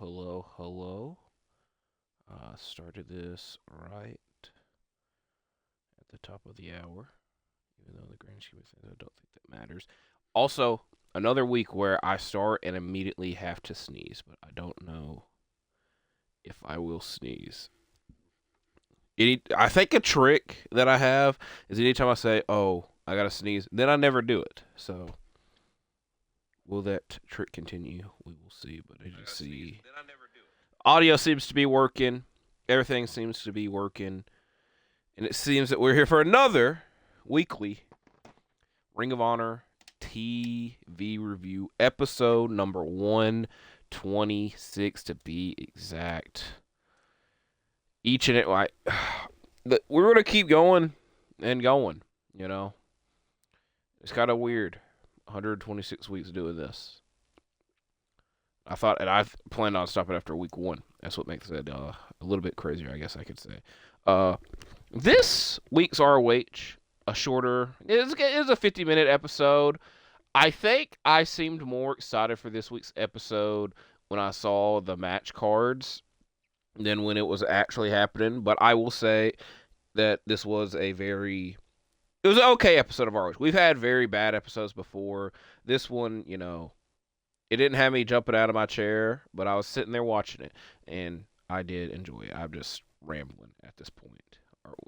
hello. Started this right at the top of the hour, even though the grand scheme of things, I don't think that matters. Also, another week where I start and immediately have to sneeze, but I don't know if I will sneeze. I think a trick that I have is anytime I say, "Oh, I gotta sneeze," then I never do it. So, will that trick continue? We will see. But as you see, audio seems to be working. Everything seems to be working. And it seems that we're here for another weekly Ring of Honor TV review, episode number 126 to be exact. Each and every, we're going to keep going and going, you know. It's kind of weird. 126 weeks doing this. I thought, and I planned on stopping after week one. That's what makes it a little bit crazier, I guess I could say. This week's ROH, a shorter, it is a 50-minute episode. I think I seemed more excited for this week's episode when I saw the match cards than when it was actually happening. But I will say that this was it was an okay episode of ROH. We've had very bad episodes before. This one, it didn't have me jumping out of my chair, but I was sitting there watching it, and I did enjoy it. I'm just rambling at this point.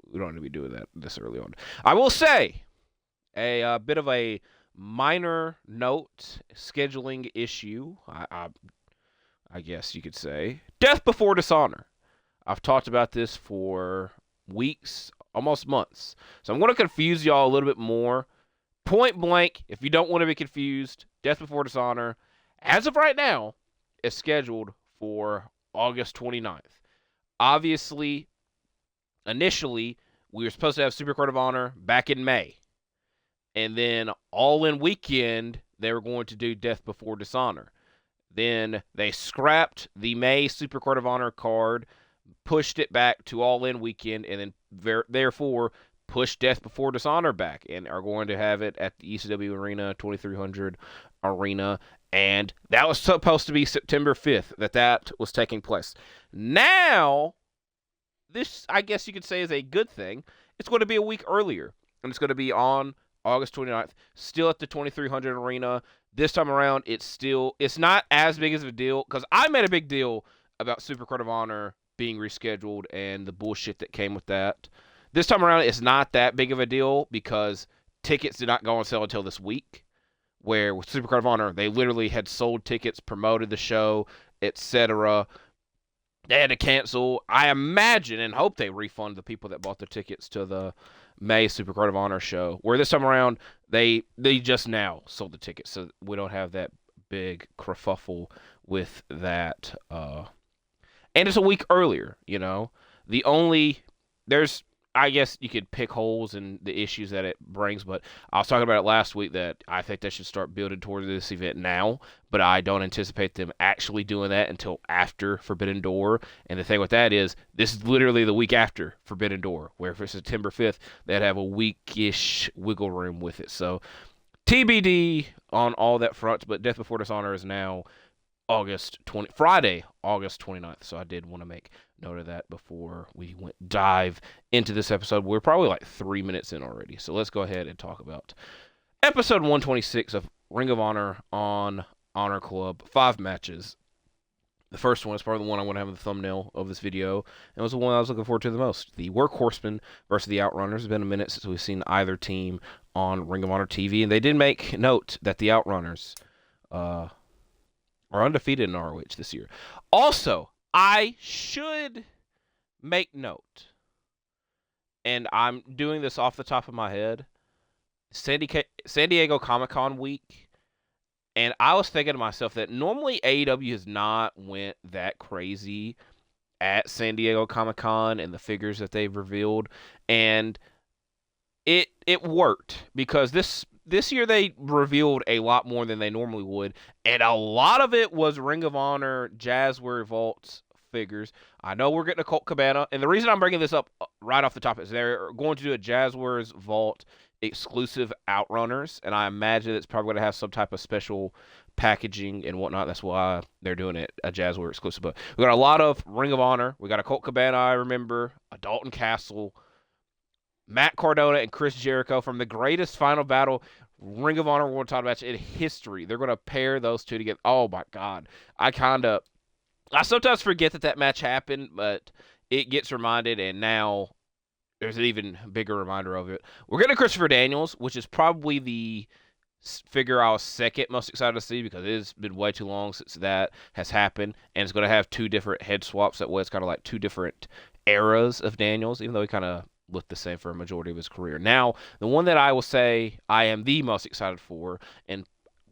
We don't need to be doing that this early on. I will say a bit of a minor note, scheduling issue, I guess you could say. Death Before Dishonor. I've talked about this for weeks, almost months. So I'm going to confuse y'all a little bit more. Point blank, if you don't want to be confused, Death Before Dishonor, as of right now, is scheduled for August 29th. Obviously, initially, we were supposed to have Super Court of Honor back in May. And then All In Weekend, they were going to do Death Before Dishonor. Then they scrapped the May Super Court of Honor card, pushed it back to All In Weekend, and then therefore pushed Death Before Dishonor back and are going to have it at the ECW Arena, 2300 Arena. And that was supposed to be September 5th that was taking place. Now, this, I guess you could say, is a good thing. It's going to be a week earlier, and it's going to be on August 29th, still at the 2300 Arena. This time around, it's not as big of a deal, because I made a big deal about Super Court of Honor being rescheduled and the bullshit that came with that. This time around, it's not that big of a deal, because tickets did not go on sale until this week, where with Super Court of Honor, they literally had sold tickets, promoted the show, etc. They had to cancel. I imagine and hope they refund the people that bought the tickets to the May Super Court of Honor show. Where this time around, they just now sold the tickets, so we don't have that big kerfuffle with that. And it's a week earlier, I guess you could pick holes in the issues that it brings, but I was talking about it last week that I think they should start building towards this event now, but I don't anticipate them actually doing that until after Forbidden Door. And the thing with that is, this is literally the week after Forbidden Door, where for September 5th, they'd have a weekish wiggle room with it. So, TBD on all that front, but Death Before Dishonor is now Friday, August 29th. So I did want to make note of that before we dive into this episode. We're probably like 3 minutes in already. So let's go ahead and talk about episode 126 of Ring of Honor on Honor Club. 5 matches. The first one is probably the one I want to have in the thumbnail of this video, and was the one I was looking forward to the most. The Workhorsemen versus the Outrunners. It's been a minute since we've seen either team on Ring of Honor TV, and they did make note that the Outrunners are undefeated in ROH this year. Also, I should make note, and I'm doing this off the top of my head, San Diego Comic-Con week, and I was thinking to myself that normally AEW has not went that crazy at San Diego Comic-Con and the figures that they've revealed, and it worked, because this year they revealed a lot more than they normally would, and a lot of it was Ring of Honor Jazzware Vault's figures. I know we're getting a Colt Cabana, and the reason I'm bringing this up right off the top is they're going to do a Jazzwares Vault exclusive Outrunners, and I imagine it's probably going to have some type of special packaging and whatnot. That's why they're doing it a Jazzware exclusive. But we got a lot of Ring of Honor. We got a Colt Cabana, I remember, a Dalton Castle, Matt Cardona, and Chris Jericho from the greatest Final Battle Ring of Honor World Title match in history. They're going to pair those two together. Oh my God. I sometimes forget that match happened, but it gets reminded, and now there's an even bigger reminder of it. We're getting Christopher Daniels, which is probably the figure I was second most excited to see because it has been way too long since that has happened, and it's going to have two different head swaps. That way it's kind of like two different eras of Daniels, even though he kind of looked the same for a majority of his career. Now, the one that I will say I am the most excited for, and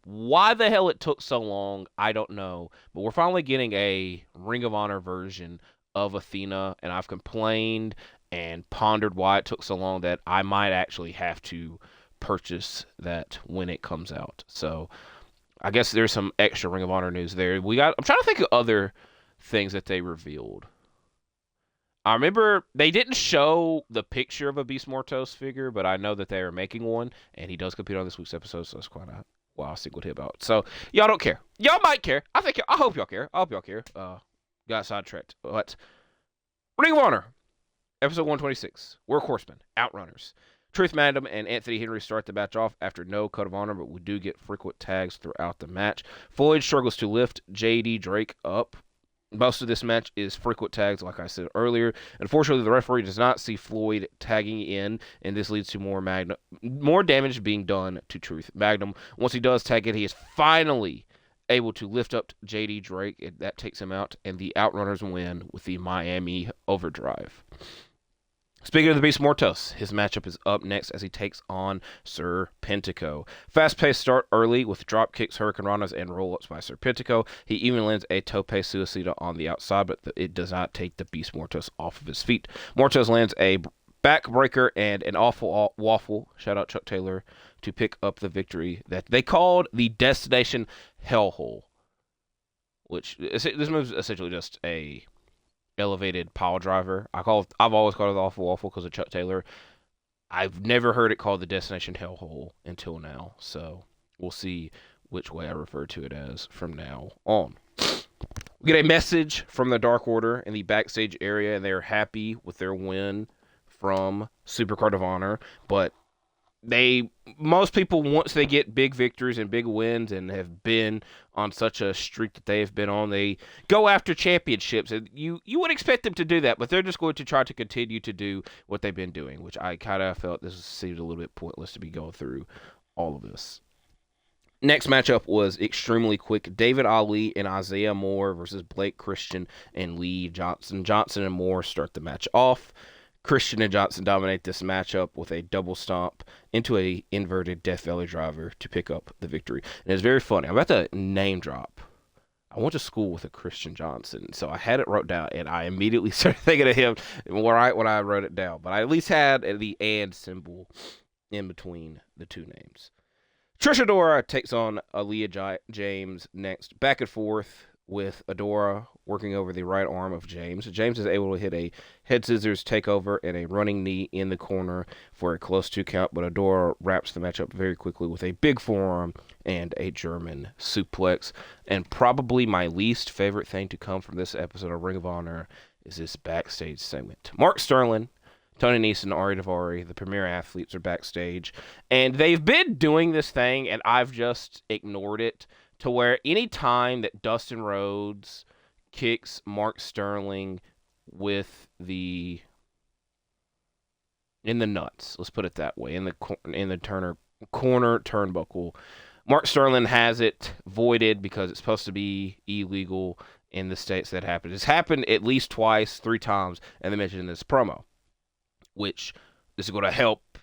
why the hell it took so long, I don't know, but we're finally getting a Ring of Honor version of Athena, and I've complained and pondered why it took so long that I might actually have to purchase that when it comes out. So I guess there's some extra Ring of Honor news there. I'm trying to think of other things that they revealed. I remember they didn't show the picture of a Beast Mortos figure, but I know that they are making one, and he does compete on this week's episode, so it's quite a wow single hit about. So y'all don't care. Y'all might care. I hope y'all care. I hope y'all care. Got sidetracked. But Ring of Honor, episode 126, Workhorsemen, Outrunners. Truth Magnum and Anthony Henry start the match off after no code of honor, but we do get frequent tags throughout the match. Floyd struggles to lift JD Drake up. Most of this match is frequent tags, like I said earlier. Unfortunately, the referee does not see Floyd tagging in, and this leads to more damage being done to Truth Magnum. Once he does tag it, he is finally able to lift up JD Drake, and that takes him out, and the Outrunners win with the Miami Overdrive. Speaking of the Beast Mortos, his matchup is up next as he takes on Sir Pentico. Fast-paced start early with drop kicks, Hurricane Ranas, and roll-ups by Sir Pentico. He even lands a tope suicida on the outside, but it does not take the Beast Mortos off of his feet. Mortos lands a backbreaker and an awful waffle, shout out Chuck Taylor, to pick up the victory that they called the Destination Hellhole, which this move is essentially just a elevated pile driver. I've always called it the awful waffle because of Chuck Taylor. I've never heard it called the Destination Hellhole until now, so we'll see which way I refer to it as from now on. We get a message from the Dark Order in the backstage area, and they're happy with their win from Supercard of Honor, but most people, once they get big victories and big wins and have been on such a streak that they have been on, they go after championships. And you would expect them to do that, but they're just going to try to continue to do what they've been doing, which I kind of felt this seemed a little bit pointless to be going through all of this. Next matchup was extremely quick. David Ali and Isaiah Moore versus Blake Christian and Lee Johnson. Johnson and Moore start the match off. Christian and Johnson dominate this matchup with a double stomp into a inverted Death Valley driver to pick up the victory. And it's very funny. I'm about to name drop. I went to school with a Christian Johnson, so I had it wrote down, and I immediately started thinking of him right when I wrote it down. But I at least had the and symbol in between the two names. Trish Adora takes on Aaliyah James next. Back and forth with Adora working over the right arm of James. James is able to hit a head scissors takeover and a running knee in the corner for a close 2 count, but Adora wraps the match up very quickly with a big forearm and a German suplex. And probably my least favorite thing to come from this episode of Ring of Honor is this backstage segment. Mark Sterling, Tony Nese, and Ari Daivari, the premier athletes, are backstage, and they've been doing this thing, and I've just ignored it, to where any time that Dustin Rhodes kicks Mark Sterling with in the nuts, let's put it that way, in the corner turnbuckle, Mark Sterling has it voided because it's supposed to be illegal in the states that happened. It's happened at least twice, 3 times, and they mentioned in this promo, which this is going to help.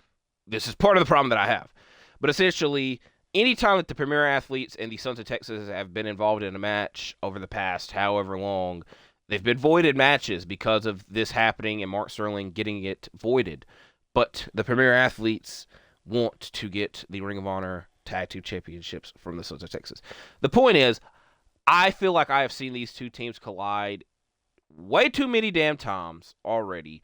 This is part of the problem that I have. But essentially, anytime that the Premier Athletes and the Sons of Texas have been involved in a match over the past however long, they've been voided matches because of this happening and Mark Sterling getting it voided. But the Premier Athletes want to get the Ring of Honor Tag Team Championships from the Sons of Texas. The point is, I feel like I have seen these two teams collide way too many damn times already.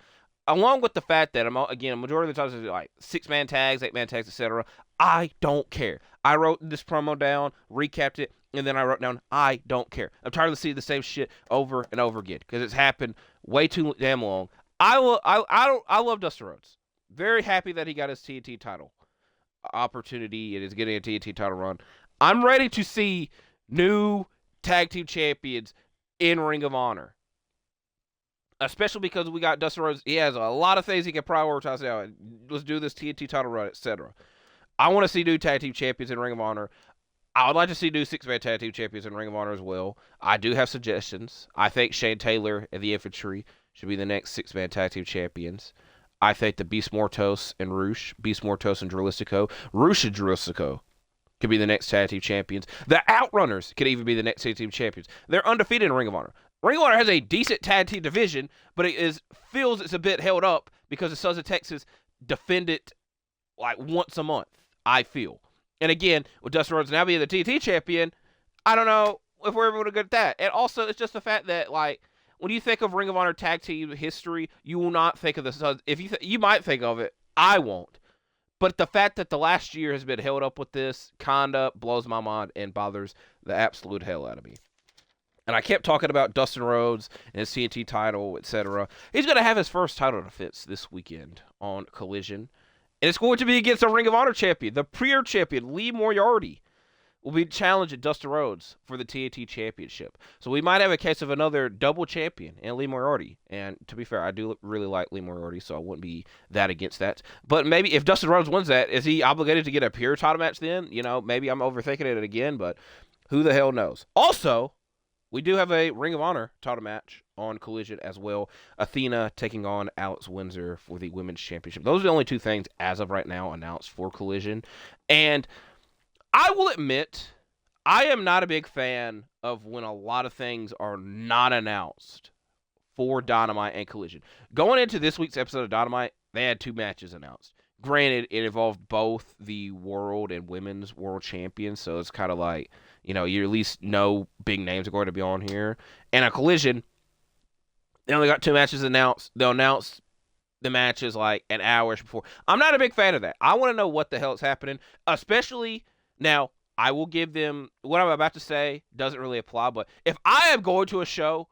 Along with the fact that, again, a majority of the times it's like 6-man tags, 8-man tags, etc. I don't care. I wrote this promo down, recapped it, and then I wrote down, I don't care. I'm tired of seeing the same shit over and over again because it's happened way too damn long. I love Dustin Rhodes. Very happy that he got his TNT title opportunity and is getting a TNT title run. I'm ready to see new tag team champions in Ring of Honor. Especially because we got Dustin Rhodes. He has a lot of things he can prioritize now. Let's do this TNT title run, etc. I want to see new tag team champions in Ring of Honor. I would like to see new 6-man tag team champions in Ring of Honor as well. I do have suggestions. I think Shane Taylor and the Infantry should be the next 6-man tag team champions. I think the Beast Mortos and Roosh, Beast Mortos and Drilistico, Roosh and Drilistico could be the next tag team champions. The Outrunners could even be the next tag team champions. They're undefeated in Ring of Honor. Ring of Honor has a decent tag team division, but feels it's a bit held up because the Sons of Texas defend it like once a month, I feel. And again, with Dustin Rhodes now being the TNT champion, I don't know if we're ever going to get that. And also, it's just the fact that, like, when you think of Ring of Honor tag team history, you will not think of the Sons. If you might think of it, I won't. But the fact that the last year has been held up with this kinda blows my mind and bothers the absolute hell out of me. And I kept talking about Dustin Rhodes and his TNT title, etc. He's going to have his first title defense this weekend on Collision. And it's going to be against a Ring of Honor champion. The premier champion, Lee Moriarty, will be challenging Dustin Rhodes for the TNT championship. So we might have a case of another double champion and Lee Moriarty. And to be fair, I do really like Lee Moriarty, so I wouldn't be that against that. But maybe if Dustin Rhodes wins that, is he obligated to get a pure title match then? You know, maybe I'm overthinking it again, but who the hell knows? Also, we do have a Ring of Honor title match on Collision as well. Athena taking on Alex Windsor for the Women's Championship. Those are the only two things as of right now announced for Collision. And I will admit, I am not a big fan of when a lot of things are not announced for Dynamite and Collision. Going into this week's episode of Dynamite, they had 2 matches announced. Granted, it involved both the world and women's world champions, so it's kind of like, you know, you at least know big names are going to be on here. And a Collision, they only got 2 matches announced. They'll announce the matches like an hour before. I'm not a big fan of that. I want to know what the hell is happening, especially now. I will give them what I'm about to say doesn't really apply, but if I am going to a show,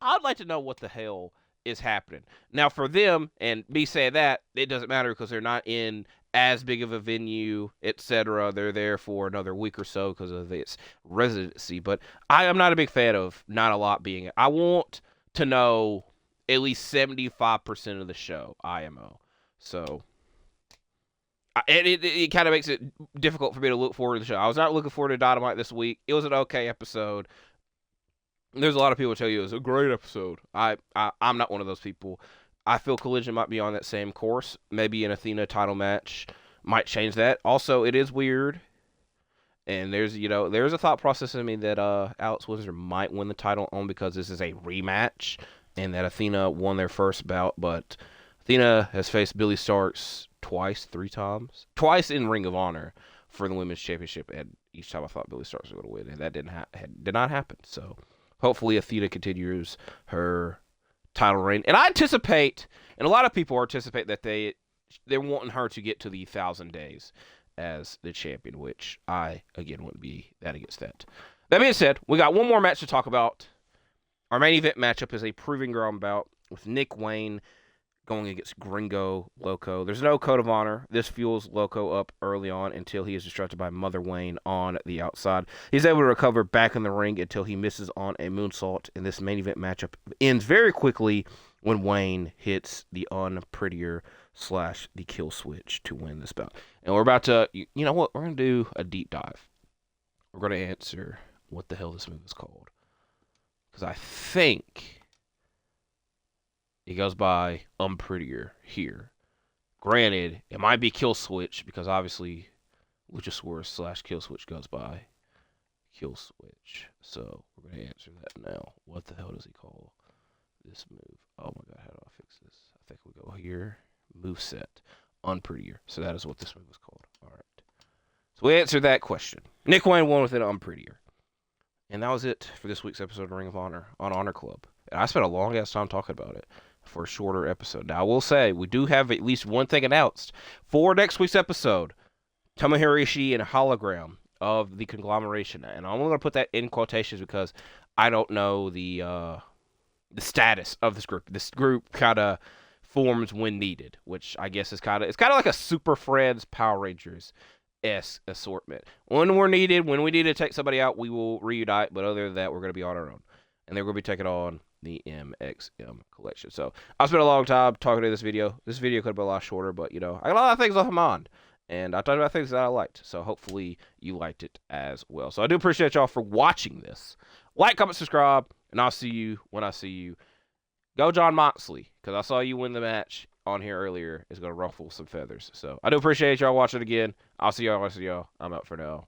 I'd like to know what the hell is happening. Now, for them, and me saying that, it doesn't matter because they're not in as big of a venue, etc. They're there for another week or so because of its residency. But I am not a big fan of not a lot being. I want to know at least 75% of the show, IMO. So it kind of makes it difficult for me to look forward to the show. I was not looking forward to Dynamite this week. It was an okay episode. There's a lot of people tell you it was a great episode. I'm not one of those people. I feel Collision might be on that same course. Maybe an Athena title match might change that. Also, it is weird. And there's a thought process in me that Alex Windsor might win the title only because this is a rematch and that Athena won their first bout. But Athena has faced Billie Starkz twice in Ring of Honor for the Women's Championship. And each time I thought Billie Starkz was going to win. And that did not happen. So hopefully Athena continues her title reign. And I anticipate, and a lot of people anticipate that they're wanting her to get to the 1,000 days as the champion, which I, again, wouldn't be that against that. That being said, we got one more match to talk about. Our main event matchup is a proving ground bout with Nick Wayne going against Gringo Loco. There's no code of honor. This fuels Loco up early on until he is distracted by Mother Wayne on the outside. He's able to recover back in the ring until he misses on a moonsault, and this main event matchup ends very quickly when Wayne hits the unprettier / the kill switch to win this bout. And we're about to, you know what, we're going to do a deep dive. We're going to answer what the hell this move is called. Because I think it goes by unprettier here. Granted, it might be kill switch because obviously Luchasaurus / kill switch goes by kill switch. So we're going to answer that now. What the hell does he call this move? Oh my god, how do I fix this? I think we go here. Move set. Unprettier. So that is what this move is called. Alright. So we answered that question. Nick Wayne won with an unprettier. And that was it for this week's episode of Ring of Honor on Honor Club. And I spent a long ass time talking about it for a shorter episode. Now, I will say, we do have at least one thing announced for next week's episode. Tomohiro Ishii in a hologram of the conglomeration. And I'm going to put that in quotations because I don't know the status of this group. This group kind of forms when needed, which I guess is kind of like a Super Friends Power Rangers assortment. When we're needed, when we need to take somebody out, we will reunite. But other than that, we're going to be on our own, and they're going to be taking on the MXM collection. So I spent a long time talking to this video. This video could have been a lot shorter, but I got a lot of things off my mind, and I talked about things that I liked. So hopefully you liked it as well. So I do appreciate y'all for watching this. Like, comment, subscribe, and I'll see you when I see you. Go John Moxley, because I saw you win the match on here earlier. It's going to ruffle some feathers. So I do appreciate y'all watching again. I'll see y'all. I'm out for now.